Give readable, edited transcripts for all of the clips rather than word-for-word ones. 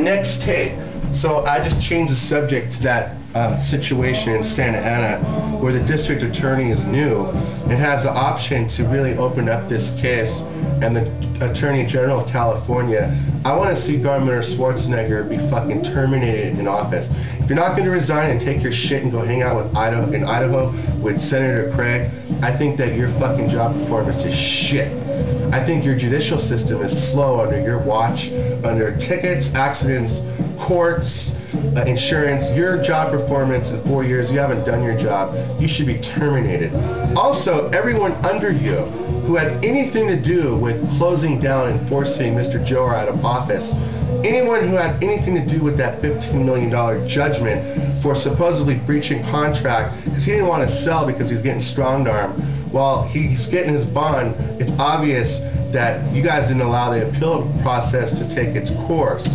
next take. So I just changed the subject to that situation in Santa Ana where the district attorney is new and has the option to really open up this case, and the Attorney General of California. I want to see Governor Schwarzenegger be fucking terminated in office. If you're not going to resign and take your shit and go hang out with Idaho with Senator Craig, I think that your fucking job performance is shit. I think your judicial system is slow under your watch, under tickets, accidents, courts, insurance. Your job performance in 4 years, you haven't done your job. You should be terminated. Also, everyone under you who had anything to do with closing down and forcing Mr. Joe out of office, anyone who had anything to do with that $15 million judgment for supposedly breaching contract because he didn't want to sell because he's getting strong-armed while he's getting his bond, it's obvious that you guys didn't allow the appeal process to take its course.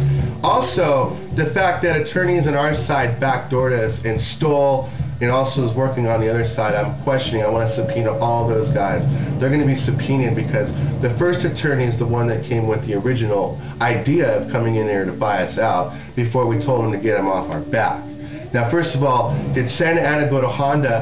Also, the fact that attorneys on our side backdoored us and stole and also is working on the other side, I'm questioning. I want to subpoena all those guys. They're going to be subpoenaed because the first attorney is the one that came with the original idea of coming in there to buy us out before we told him to get him off our back. Now, first of all, did Santa Ana go to Honda,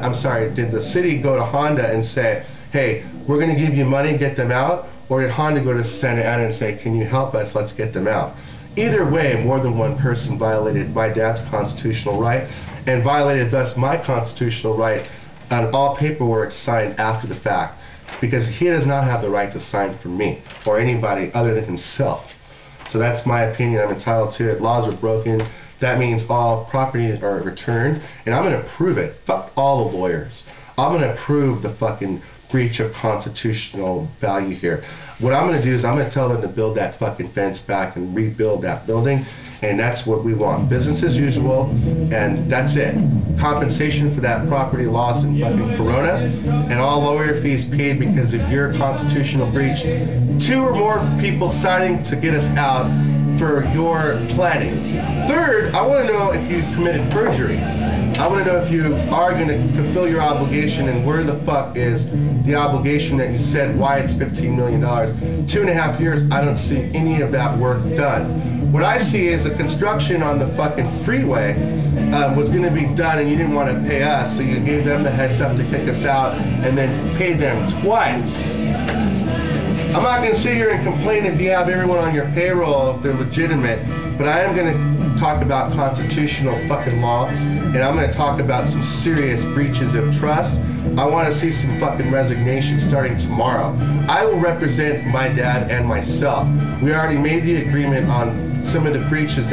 did the city go to Honda and say, hey, we're going to give you money, get them out? Or did Honda go to Santa Ana and say, can you help us, let's get them out? Either way, more than one person violated my dad's constitutional right and violated thus my constitutional right on all paperwork signed after the fact, because he does not have the right to sign for me or anybody other than himself. So that's my opinion. I'm entitled to it. Laws are broken. That means all properties are returned, and I'm going to prove it. Fuck all the lawyers. I'm going to prove the fucking breach of constitutional value here. What I'm going to do is I'm going to tell them to build that fucking fence back and rebuild that building, and that's what we want. Business as usual, and that's it. Compensation for that property loss in fucking Corona, and all lawyer fees paid because of your constitutional breach. 2 or more people signing to get us out for your planning. Third, I want to know if you committed perjury. I want to know if you are going to fulfill your obligation, and where the fuck is the obligation that you said why it's $15 million. 2.5 years, I don't see any of that work done. What I see is the construction on the fucking freeway was going to be done, and you didn't want to pay us, so you gave them the heads up to kick us out and then pay them twice. I'm not going to sit here and complain if you have everyone on your payroll if they're legitimate, but I am going to talk about constitutional fucking law, and I'm going to talk about some serious breaches of trust. I want to see some fucking resignation starting tomorrow. I will represent my dad and myself. We already made the agreement on some of the breaches that